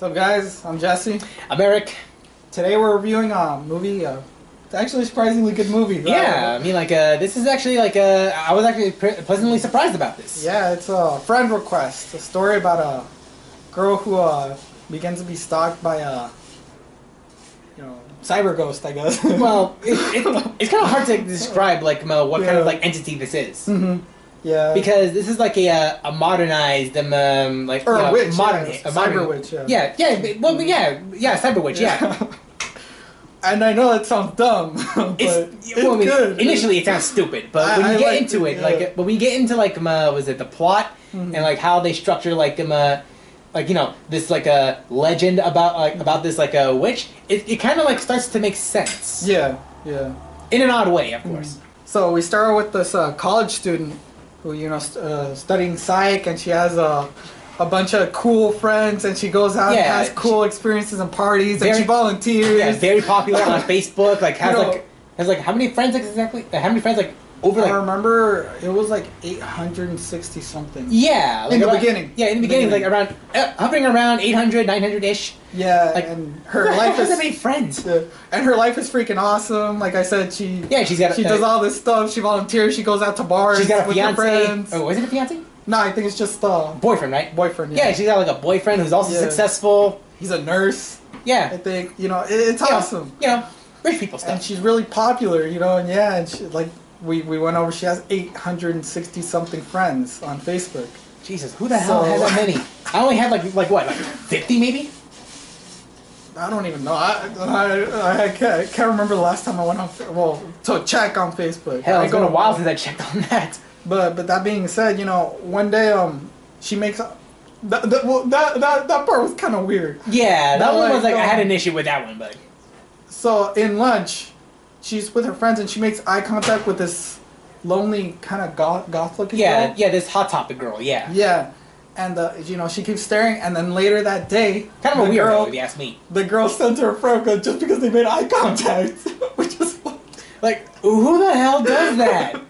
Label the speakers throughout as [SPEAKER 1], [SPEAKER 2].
[SPEAKER 1] What's up, guys? I'm Jesse.
[SPEAKER 2] I'm Eric.
[SPEAKER 1] Today we're reviewing a movie. It's actually a surprisingly good movie. Right?
[SPEAKER 2] Yeah, I mean, this is actually I was actually pleasantly surprised about this.
[SPEAKER 1] Yeah, it's a friend request. A story about a girl who begins to be stalked by a, cyber ghost, I guess.
[SPEAKER 2] Well, it's kind of hard to describe what kind of entity this is.
[SPEAKER 1] Mm-hmm. Yeah.
[SPEAKER 2] Because this is a modernized
[SPEAKER 1] or a witch, cyber witch.
[SPEAKER 2] Yeah, cyber witch. Yeah.
[SPEAKER 1] And I know it sounds dumb, but it's good.
[SPEAKER 2] Initially, it sounds stupid, but when you get into it, when we get into was it the plot and how they structure this a legend about this a witch, it kind of starts to make sense.
[SPEAKER 1] Yeah.
[SPEAKER 2] In an odd way, of course.
[SPEAKER 1] So we start with this college student who studying psych, and she has a bunch of cool friends, and she goes out and has cool experiences and parties, and she volunteers.
[SPEAKER 2] Yeah, very popular on Facebook. Has how many friends exactly? How many friends over?
[SPEAKER 1] I remember it was 860 something.
[SPEAKER 2] Yeah,
[SPEAKER 1] in the beginning.
[SPEAKER 2] Yeah, in the beginning, around hovering around 800, 900-ish.
[SPEAKER 1] Yeah, and her life
[SPEAKER 2] has so many friends.
[SPEAKER 1] And her life is freaking awesome. Like I said, she does all this stuff. She volunteers. She goes out to bars.
[SPEAKER 2] She's got a
[SPEAKER 1] with
[SPEAKER 2] fiance.
[SPEAKER 1] her friends.
[SPEAKER 2] Oh, is it a fiance?
[SPEAKER 1] No, I think it's just
[SPEAKER 2] boyfriend, right?
[SPEAKER 1] Boyfriend.
[SPEAKER 2] Yeah, she's got a boyfriend who's also successful.
[SPEAKER 1] He's a nurse.
[SPEAKER 2] Yeah,
[SPEAKER 1] I think it's awesome.
[SPEAKER 2] Rich people stuff.
[SPEAKER 1] And she's really popular, and she, we went over. She has 860 something friends on Facebook.
[SPEAKER 2] Jesus, who the hell has that many? I only had 50 maybe.
[SPEAKER 1] I don't even know. I can't remember the last time I went to check on Facebook.
[SPEAKER 2] Hell, it's been a while since I checked on that.
[SPEAKER 1] But that being said, one day she makes that part was kind of weird.
[SPEAKER 2] Yeah, that one was I had an issue with that one, but
[SPEAKER 1] so in lunch, she's with her friends and she makes eye contact with this lonely kind of goth looking girl.
[SPEAKER 2] Yeah, this Hot Topic girl. Yeah.
[SPEAKER 1] And she keeps staring, and then later that day,
[SPEAKER 2] kind of a weirdo, if you ask me.
[SPEAKER 1] The girl sent her a friend just because they made eye contact, which is
[SPEAKER 2] who the hell does that?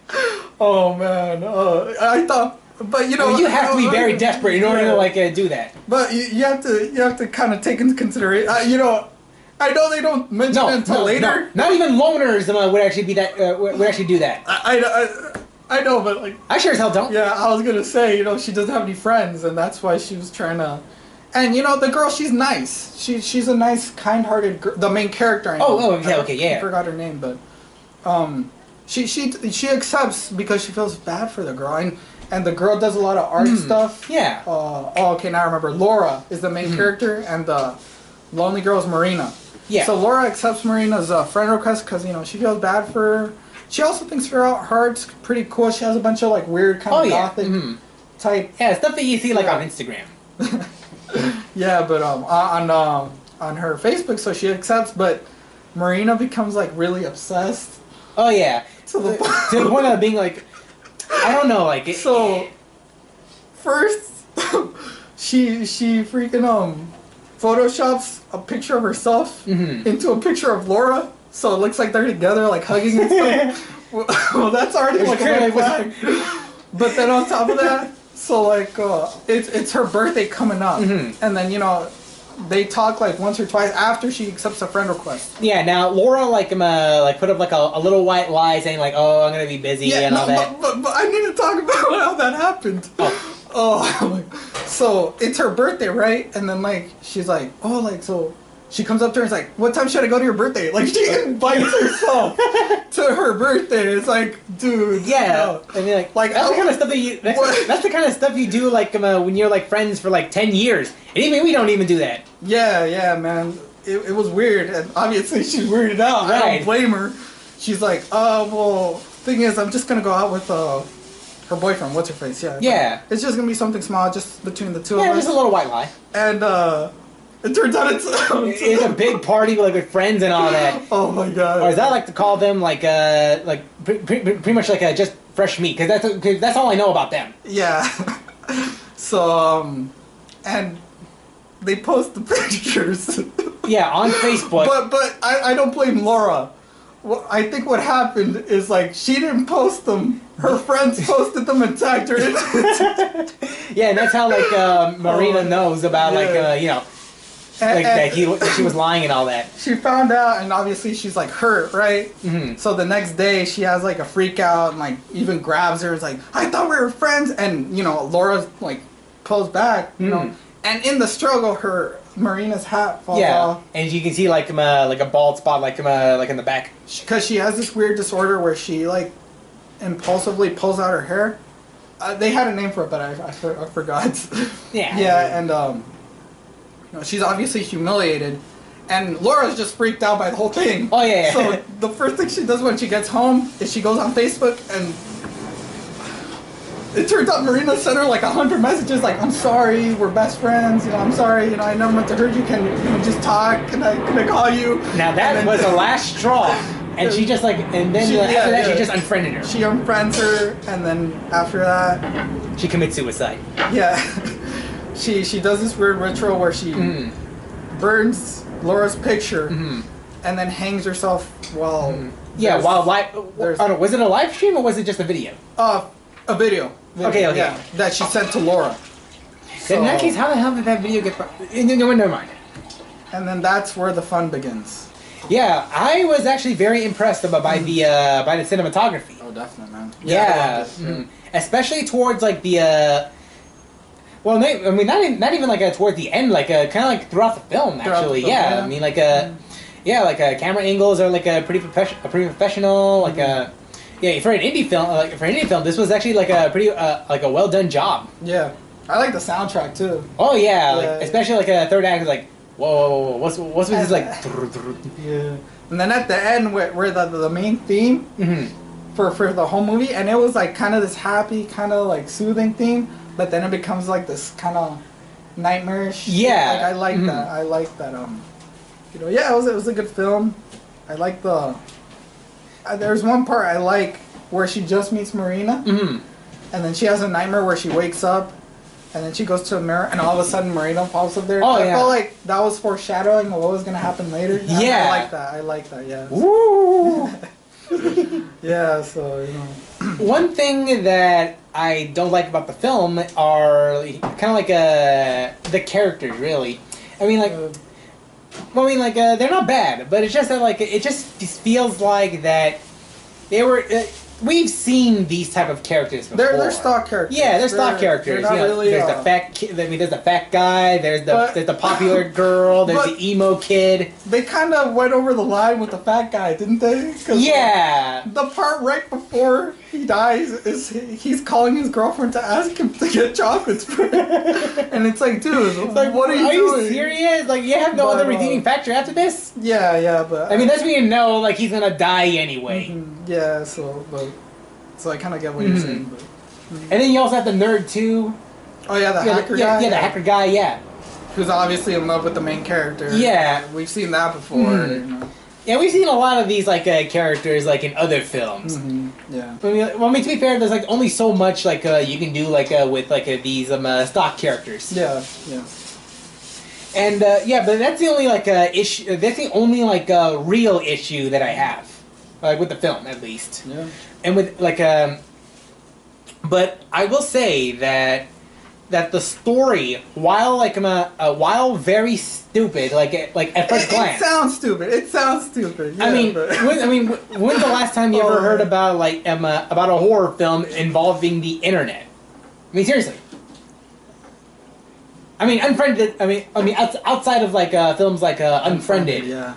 [SPEAKER 1] Oh man, I thought, but
[SPEAKER 2] you have to be very desperate in order to do that.
[SPEAKER 1] But you have to kind of take into consideration. I know they don't mention it until later.
[SPEAKER 2] No. Not even loners would actually be that would actually do that.
[SPEAKER 1] I know, but
[SPEAKER 2] I sure as hell don't.
[SPEAKER 1] Yeah, I was gonna say, she doesn't have any friends, and that's why she was trying to. And the girl, she's nice. She's a nice, kind-hearted girl. The main character.
[SPEAKER 2] Okay,
[SPEAKER 1] I forgot her name, but she accepts because she feels bad for the girl, and the girl does a lot of art stuff.
[SPEAKER 2] Yeah.
[SPEAKER 1] Okay, now I remember. Laura is the main character, and the lonely girl is Marina.
[SPEAKER 2] Yeah.
[SPEAKER 1] So Laura accepts Marina's friend request because she feels bad for her. She also thinks her art's pretty cool. She has a bunch of weird kind of gothic type.
[SPEAKER 2] Yeah, stuff that you see on Instagram.
[SPEAKER 1] Yeah, but on her Facebook, so she accepts, but Marina becomes really obsessed.
[SPEAKER 2] Oh yeah,
[SPEAKER 1] to the
[SPEAKER 2] point of being I don't know,
[SPEAKER 1] So first, she freaking photoshops a picture of herself into a picture of Laura. So it looks like they're together, hugging and stuff. Well, that's already a red flag. But then on top of that, so it's her birthday coming up, and then they talk once or twice after she accepts a friend request.
[SPEAKER 2] Yeah. Now Laura put up a little white lie saying oh, I'm gonna be busy and all that.
[SPEAKER 1] But I need to talk about how that happened. So it's her birthday, right? And then she's so. She comes up to her and is what time should I go to your birthday? She invites herself to her birthday. It's dude.
[SPEAKER 2] Yeah. I mean, that's the kind of stuff that's the kind of stuff you do, when you're, friends for, 10 years. And even we don't even do that.
[SPEAKER 1] Yeah, man. It was weird. And obviously she's weirded out. Right. I don't blame her. She's thing is, I'm just going to go out with, her boyfriend. What's her face? Yeah.
[SPEAKER 2] Yeah.
[SPEAKER 1] It's just going to be something small, just between the two of us.
[SPEAKER 2] Yeah, just a little white lie.
[SPEAKER 1] And, it turns out
[SPEAKER 2] it's a big party with friends and all that.
[SPEAKER 1] Oh my god!
[SPEAKER 2] Or as I like to call them, pretty much just fresh meat, because that's all I know about them.
[SPEAKER 1] Yeah. So and they post the pictures.
[SPEAKER 2] Yeah, on Facebook.
[SPEAKER 1] But I don't blame Laura. I think what happened is she didn't post them. Her friends posted them and tagged her in.
[SPEAKER 2] Yeah, and that's how Marina knows about like that she was lying and all that.
[SPEAKER 1] She found out, and obviously she's like hurt, right? Mm-hmm. So the next day she has like a freak out and like even grabs her. It's like, I thought we were friends, and you know Laura like pulls back, you know, and in the struggle Marina's hat falls off,
[SPEAKER 2] and you can see like a bald spot like in the back
[SPEAKER 1] because she has this weird disorder where she like impulsively pulls out her hair. They had a name for it, but I forgot. Yeah, and you know, she's obviously humiliated, and Laura's just freaked out by the whole thing.
[SPEAKER 2] Oh yeah.
[SPEAKER 1] So the first thing she does when she gets home is she goes on Facebook, and it turns out Marina sent her like 100 messages like, I'm sorry, we're best friends, you know, I'm sorry, you know, I never meant to hurt you, can we just talk, can I call you?
[SPEAKER 2] Now that was the last straw, and she just like, and then after that she just unfriended her.
[SPEAKER 1] She unfriends her, and then after that
[SPEAKER 2] she commits suicide.
[SPEAKER 1] Yeah. She does this weird ritual where she burns Laura's picture and then hangs herself while
[SPEAKER 2] while live. I don't know, was it a live stream or was it just a video?
[SPEAKER 1] A video.
[SPEAKER 2] Okay.
[SPEAKER 1] Yeah, that she sent to Laura.
[SPEAKER 2] So, in that case, how the hell did that video get? Never mind.
[SPEAKER 1] And then that's where the fun begins.
[SPEAKER 2] Yeah, I was actually very impressed by the cinematography.
[SPEAKER 1] Oh, definitely, man.
[SPEAKER 2] Yeah, especially towards like the. Well, I mean, not even like towards the end, like kind of like throughout the film, actually. I mean, like camera angles are like pretty professional, like yeah, for an indie film, this was actually like a pretty like a well done job.
[SPEAKER 1] Yeah, I like the soundtrack too.
[SPEAKER 2] Oh yeah, like especially like a third act is like whoa, what's with this like?
[SPEAKER 1] Yeah, and then at the end where the main theme for the whole movie, and it was like kind of this happy, kind of like soothing theme. But then it becomes like this kind of nightmarish.
[SPEAKER 2] Yeah,
[SPEAKER 1] like, I like that. I like that. You know, yeah, it was a good film. I like the. There's one part I like where she just meets Marina, and then she has a nightmare where she wakes up, and then she goes to a mirror, and all of a sudden Marina pops up there. I felt like that was foreshadowing of what was gonna happen later.
[SPEAKER 2] Yeah,
[SPEAKER 1] I like that. I like that. Yeah.
[SPEAKER 2] Woo!
[SPEAKER 1] Yeah. So you know.
[SPEAKER 2] One thing that I don't like about the film are kind of like the characters, really. I mean, like, they're not bad, but it's just that like it just feels like that they were. We've seen these type of characters before.
[SPEAKER 1] They're stock characters.
[SPEAKER 2] Yeah, they're stock characters.
[SPEAKER 1] They're not really,
[SPEAKER 2] there's the fat kid. I mean, there's the fat guy. There's the popular girl. There's the emo kid.
[SPEAKER 1] They kind of went over the line with the fat guy, didn't they?
[SPEAKER 2] Yeah.
[SPEAKER 1] The part right before he dies is he's calling his girlfriend to ask him to get chocolates for him, and it's like, dude, it's like, what are you doing?
[SPEAKER 2] Are you serious? Like, you have no other redeeming factor after this?
[SPEAKER 1] Yeah, but
[SPEAKER 2] I mean, that's when you know, like, he's gonna die anyway.
[SPEAKER 1] Yeah, so I kind of get what you're saying. But,
[SPEAKER 2] and then you also have the nerd too.
[SPEAKER 1] Oh yeah, the hacker guy.
[SPEAKER 2] Yeah, the hacker guy. Yeah,
[SPEAKER 1] who's obviously in love with the main character.
[SPEAKER 2] Yeah,
[SPEAKER 1] we've seen that before. You know.
[SPEAKER 2] Yeah, we've seen a lot of these like characters like in other films.
[SPEAKER 1] Yeah.
[SPEAKER 2] But, I mean, to be fair, there's like only so much like you can do like with like these stock characters.
[SPEAKER 1] Yeah.
[SPEAKER 2] And but that's the only like issue. That's the only like real issue that I have, with the film at least.
[SPEAKER 1] Yeah.
[SPEAKER 2] And with like but I will say that the story, while like while very stupid, like at first glance,
[SPEAKER 1] it sounds stupid. Yeah,
[SPEAKER 2] I mean, when's the last time you ever heard about like about a horror film involving the internet? I mean, seriously. I mean, Unfriended. I mean, outside of like films like Unfriended.
[SPEAKER 1] Yeah.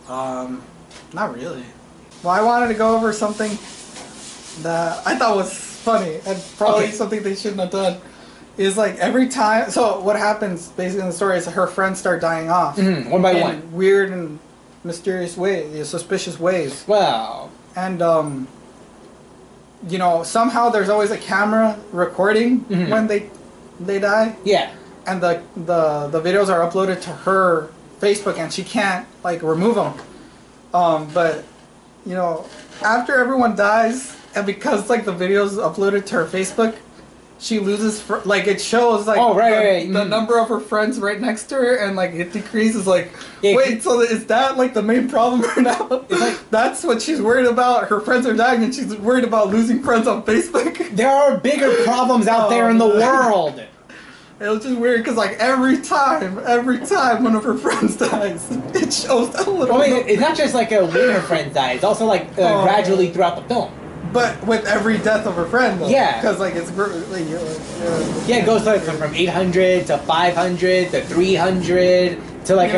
[SPEAKER 1] Not really. Well, I wanted to go over something that I thought was funny and probably something they shouldn't have done. Is like every time. So what happens basically in the story is her friends start dying off
[SPEAKER 2] one by one,
[SPEAKER 1] weird and mysterious ways, suspicious ways.
[SPEAKER 2] Wow.
[SPEAKER 1] And you know, somehow there's always a camera recording when they die.
[SPEAKER 2] Yeah.
[SPEAKER 1] And the videos are uploaded to her Facebook, and she can't like remove them. But you know, after everyone dies, and because like the videos uploaded to her Facebook, she loses like it shows like the number of her friends right next to her, and like it decreases. Like, wait, so is that like the main problem right now? It's like that's what she's worried about. Her friends are dying, and she's worried about losing friends on Facebook.
[SPEAKER 2] There are bigger problems out there in the world.
[SPEAKER 1] It was just weird because like every time one of her friends dies, it shows a little.
[SPEAKER 2] Well, I mean, it's not just like when her friend dies. It's also like gradually throughout the film.
[SPEAKER 1] But with every death of her friend, though.
[SPEAKER 2] Yeah.
[SPEAKER 1] Because like it's like,
[SPEAKER 2] yeah, it goes like from 800 to 500 to 300 to like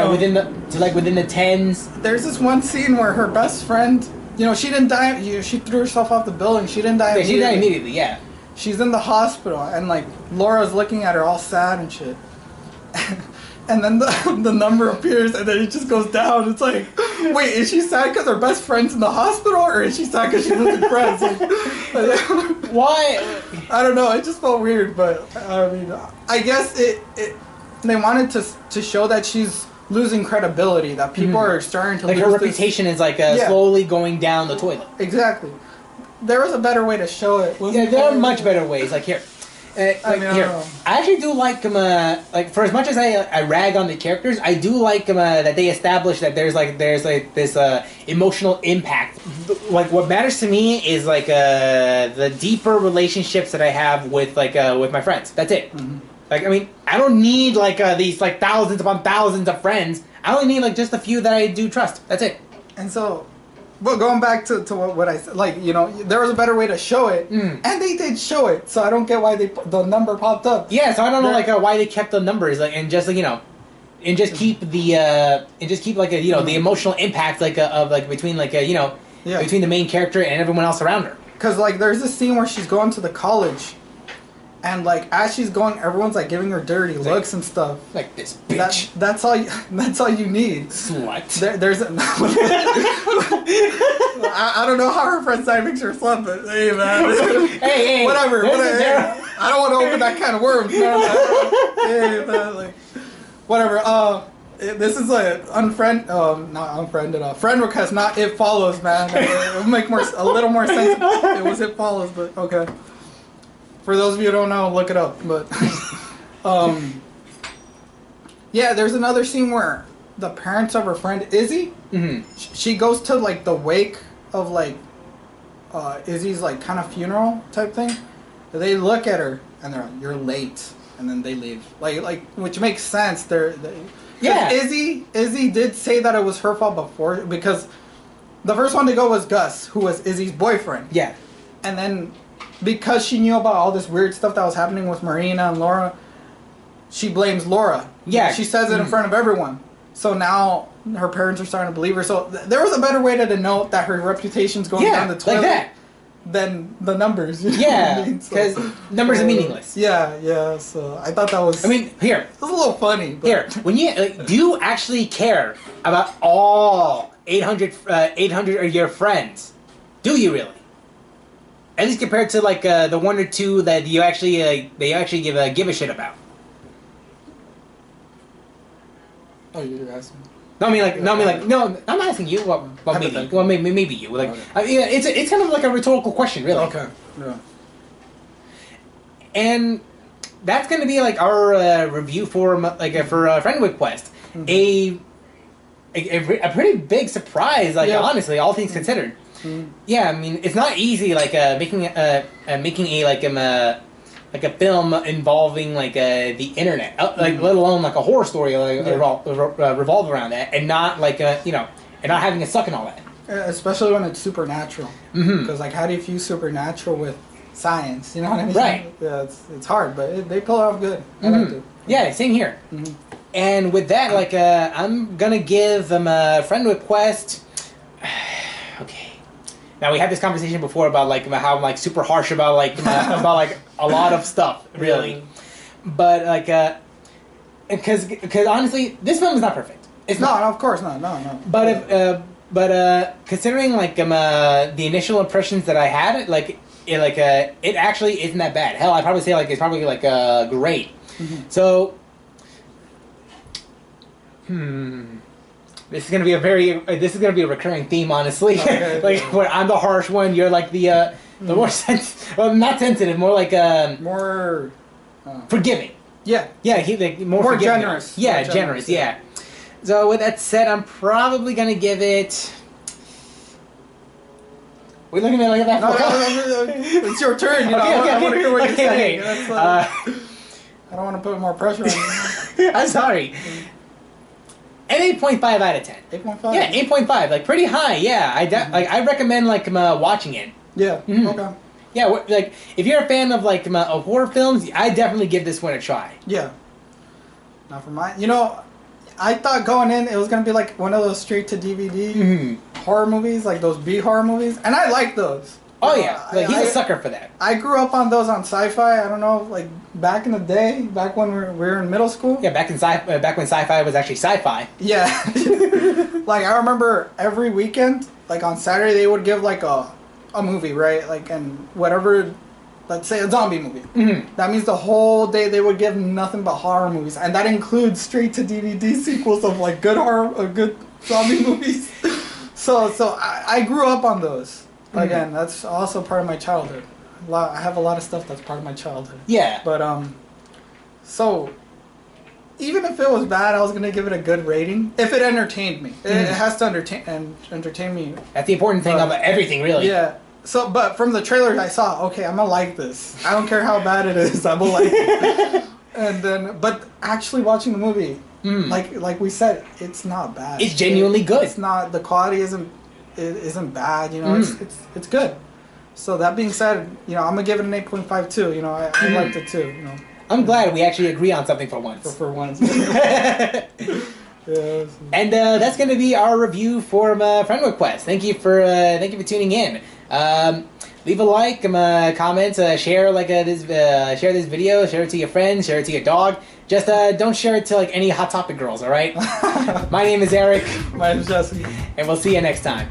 [SPEAKER 2] within the tens.
[SPEAKER 1] There's this one scene where her best friend, she didn't die. She threw herself off the building. She didn't die.
[SPEAKER 2] Yeah, she died immediately. Yeah.
[SPEAKER 1] She's in the hospital, and like Laura's looking at her all sad and shit. And then the number appears, and then it just goes down. It's like, wait, is she sad because her best friend's in the hospital, or is she sad because she's losing friends? Like,
[SPEAKER 2] why?
[SPEAKER 1] I don't know. It just felt weird, but I mean, I guess they wanted to show that she's losing credibility, that people are starting to
[SPEAKER 2] like
[SPEAKER 1] lose
[SPEAKER 2] her reputation is like slowly going down the toilet.
[SPEAKER 1] Exactly. There was a better way to show it.
[SPEAKER 2] Yeah, there are much better ways. Like here. I actually do like for as much as I rag on the characters, I do like that they establish that there's this emotional impact. Like what matters to me is like the deeper relationships that I have with my friends. That's it. Mm-hmm. Like I mean, I don't need these thousands upon thousands of friends. I only need just a few that I do trust. That's it.
[SPEAKER 1] And so. Well, going back to what I said, there was a better way to show it, and they did show it, so I don't get why the number popped up.
[SPEAKER 2] Yeah, so I don't know why they kept the numbers and just keep the the emotional impact between between the main character and everyone else around her.
[SPEAKER 1] Because there's this scene where she's going to the college, and as she's going, everyone's giving her dirty looks and stuff.
[SPEAKER 2] Like this bitch.
[SPEAKER 1] That's all you need.
[SPEAKER 2] Slut.
[SPEAKER 1] There's I don't know how her friends died makes her a slut, but hey man.
[SPEAKER 2] hey.
[SPEAKER 1] Whatever. I don't want to open that kind of worms, man. Hey man, whatever. This is not unfriended. Friend request, not it follows, man. It'll make a little more sense. It was it follows, but okay. For those of you who don't know, look it up. But, yeah, there's another scene where the parents of her friend Izzy, she goes to the wake of Izzy's kind of funeral type thing. They look at her and they're like, "You're late," and then they leave. Which makes sense. Yeah. Izzy did say that it was her fault before because the first one to go was Gus, who was Izzy's boyfriend.
[SPEAKER 2] Yeah,
[SPEAKER 1] and then. Because she knew about all this weird stuff that was happening with Marina and Laura, she blames Laura.
[SPEAKER 2] Yeah.
[SPEAKER 1] She says it in front of everyone. So now her parents are starting to believe her. So there was a better way to denote that her reputation's going down the toilet than the numbers.
[SPEAKER 2] Yeah, because numbers are meaningless.
[SPEAKER 1] Yeah. So I thought that was...
[SPEAKER 2] I mean, here.
[SPEAKER 1] It was a little funny. But.
[SPEAKER 2] Here, when do you actually care about all 800 of your friends? Do you really? At least compared to the one or two that you actually give a shit about.
[SPEAKER 1] Oh, you're asking
[SPEAKER 2] me? No, I'm not asking you. Well, maybe you. Okay. It's kind of like a rhetorical question, really.
[SPEAKER 1] Okay. Yeah.
[SPEAKER 2] And that's going to be our review for Friend Request. Mm-hmm. A pretty big surprise, honestly, all things considered. Mm-hmm. Yeah, I mean it's not easy making a film involving the internet, let alone a horror story revolve around that, and not and not having it suck and all that.
[SPEAKER 1] Especially when it's supernatural, because how do you fuse supernatural with science? You know what I mean?
[SPEAKER 2] Right.
[SPEAKER 1] Yeah, it's hard, but they pull it off good. I liked it.
[SPEAKER 2] Yeah, same here. Mm-hmm. And with that, I'm gonna give them a Friend Request. Okay. Now we had this conversation before about how I'm super harsh about about a lot of stuff, really. But because honestly, this film is not perfect. It's not.
[SPEAKER 1] No, of course not. No.
[SPEAKER 2] But considering the initial impressions that I had, it actually isn't that bad. Hell, I'd probably say it's probably great. Mm-hmm. So. This is gonna be a recurring theme, honestly. Okay. Where I'm the harsh one, you're the more not sensitive, more
[SPEAKER 1] more
[SPEAKER 2] forgiving.
[SPEAKER 1] Yeah.
[SPEAKER 2] Yeah, more
[SPEAKER 1] generous.
[SPEAKER 2] Yeah, more generous. Yeah. So with that said, I'm probably gonna give it. We're looking at that.
[SPEAKER 1] No, it's your turn. Okay.
[SPEAKER 2] I want to hear what you're saying.
[SPEAKER 1] I don't want to put more pressure on you.
[SPEAKER 2] I'm sorry. An 8.5 out of 10.
[SPEAKER 1] 8.5?
[SPEAKER 2] Yeah, 8.5. Like, pretty high, yeah. I recommend, like, watching it.
[SPEAKER 1] Yeah, okay.
[SPEAKER 2] Yeah, like, if you're a fan of, like, of horror films, I definitely give this one a try.
[SPEAKER 1] Yeah. Not for mine. You know, I thought going in it was going to be, like, one of those straight-to-DVD horror movies, like those B-horror movies. And I like those.
[SPEAKER 2] Oh, yeah. Like, he's a sucker for that.
[SPEAKER 1] I grew up on those on Sci-Fi. I don't know, like, back in the day, back when we were in middle school.
[SPEAKER 2] Yeah, back when Sci-Fi was actually Sci-Fi.
[SPEAKER 1] Yeah. Like, I remember every weekend, like, on Saturday, they would give, like, a movie, right? Like, and whatever, let's say a zombie movie. That means the whole day they would give nothing but horror movies. And that includes straight-to-DVD sequels of, like, good zombie movies. So I grew up on those. Again, that's also part of my childhood. I have a lot of stuff that's part of my childhood.
[SPEAKER 2] Yeah.
[SPEAKER 1] But, so, even if it was bad, I was going to give it a good rating. If it entertained me. It has to entertain me.
[SPEAKER 2] That's the important thing about everything, really.
[SPEAKER 1] Yeah. So, but from the trailers I saw, okay, I'm going to like this. I don't care how bad it is, I'm going to like it. And then, but actually watching the movie, like we said, it's not bad.
[SPEAKER 2] It's genuinely good.
[SPEAKER 1] It's not, the quality isn't bad, you know, it's good. So that being said, you know, I'm gonna give it an 8.5 too. You know, I liked it too. You know,
[SPEAKER 2] I'm glad we actually agree on something for once.
[SPEAKER 1] For once.
[SPEAKER 2] Yeah. And that's gonna be our review for Friend Request. Thank you for tuning in. Leave a like, comment, share share this video, share it to your friends, share it to your dog. Just don't share it to like any Hot Topic girls, all right? My name is Eric.
[SPEAKER 1] My name is Jesse.
[SPEAKER 2] And we'll see you next time.